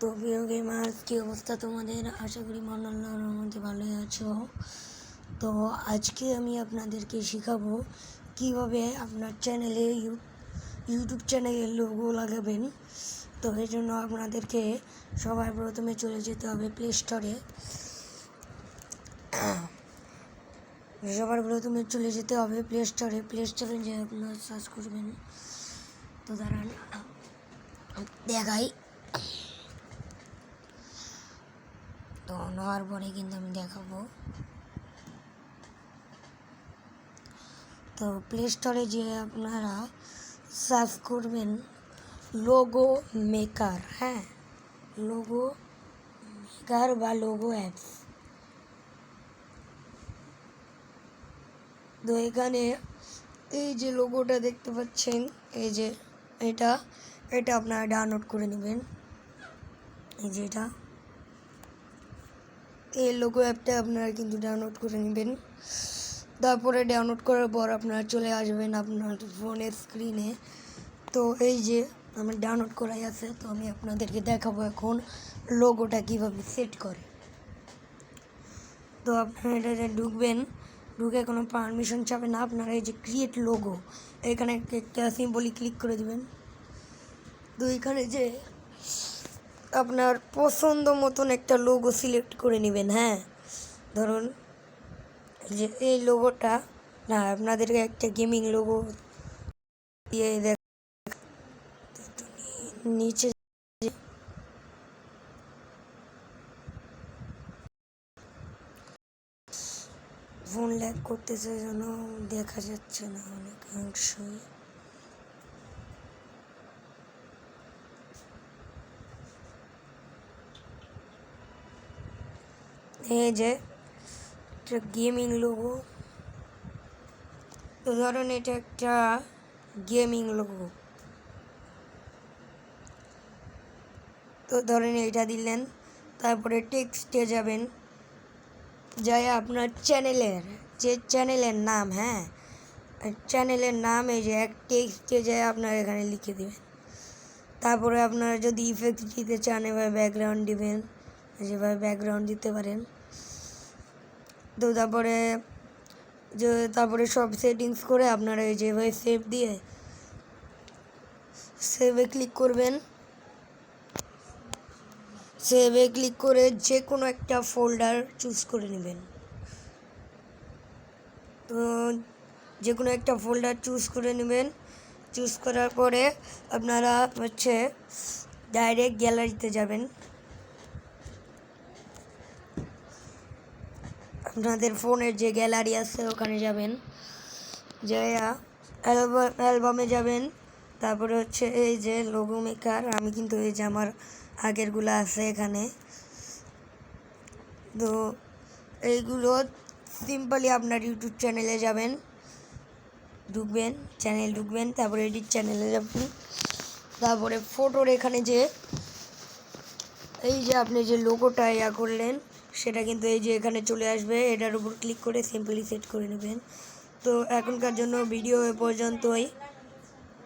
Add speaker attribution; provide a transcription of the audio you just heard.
Speaker 1: তো প্রিয় গেমার্স, কী অবস্থা তোমাদের? আশা করি মহান আল্লাহর রহমতে ভালোই আছো। তো আজকে আমি আপনাদেরকে শেখাবো কীভাবে আপনার চ্যানেলে ইউটিউব চ্যানেলে লোগো লাগাবেন। তো এই জন্য আপনাদেরকে সবার প্রথমে চলে যেতে হবে প্লে স্টোরে। প্লে স্টোরে যে আপনার সার্চ করবেন। তো দাঁড়ান দেখাই। তো নেওয়ার পরে কিন্তু আমি দেখাবো। তো প্লে স্টোরে যে আপনারা সার্চ করবেন লোগো মেকার, লোগো মেকার বা লোগো অ্যাপস। তো এখানে এই যে লোগোটা দেখতে পাচ্ছেন, এই যে এটা আপনারা ডাউনলোড করে নেবেন। এই যে এই লোগো অ্যাপটা আপনারা কিন্তু ডাউনলোড করে নেবেন। তারপরে ডাউনলোড করার পর আপনারা চলে আসবেন আপনার ফোনের স্ক্রিনে। তো এই যে আমার ডাউনলোড করাই আছে। তো আমি আপনাদেরকে দেখাবো এখন লোগোটা কীভাবে সেট করে। তো আপনারা এটাতে ঢুকে কোনো পারমিশন চাবে না। আপনারা এই যে ক্রিয়েট লোগো, এখানে একটা সিম্বলি ক্লিক করে দেবেন। তো এখানে যে আপনার পছন্দ মতন একটা লোগো সিলেক্ট করে নেবেন। ধরুন যে এই লোগোটা না, আপনাদেরকে একটা গেমিং লোগো দিয়ে নিচে ফোন ল্যাগ করতেছে যেন দেখা যাচ্ছে না অনেকাংশই। এই যে একটা গেমিং লোগো। তো ধরুন এটা একটা গেমিং লোগো। তো ধরেন এইটা দিলেন, তারপরে টেক্সটে যাবেন, যাই আপনার চ্যানেলের নাম, চ্যানেলের নাম এই যে এক টেক্সটে যায় আপনার এখানে লিখে দেবেন। তারপরে আপনারা যদি ইফেক্ট দিতে চান এভাবে ব্যাকগ্রাউন্ড দিবেন, যেভাবে ব্যাকগ্রাউন্ড দিতে পারেন। তো তারপরে সব সেটিংস করে আপনারা এই যেভাবে সেভে ক্লিক করবেন। সেভে ক্লিক করে যে কোনো একটা ফোল্ডার চুজ করে নেবেন। তো যে কোনো একটা ফোল্ডার চুজ করে নেবেন। চুজ করার পরে আপনারা ডাইরেক্ট গ্যালারিতে যাবেন। আপনাদের ফোনের যে গ্যালারি আছে ওখানে যাবেন, যাইয়া অ্যালবামে যাবেন। তারপরে এই যে লোগো মেকার, আমি কিন্তু এই যে আমার আগেরগুলো আছে এখানে। তো এইগুলো সিম্পলি আপনার ইউটিউব চ্যানেলে যাবেন, ঢুকবেন, তারপরে এডিট চ্যানেলে যাবেন। তারপরে ফটোর এখানে যে এই যে আপনি যে লোগোটা করলেন সেটা কিন্তু এই যে এখানে চলে আসবে। এটার উপর ক্লিক করে সিম্পলি সেট করে নেবেন। তো এখনকার জন্য ভিডিও এ পর্যন্তই।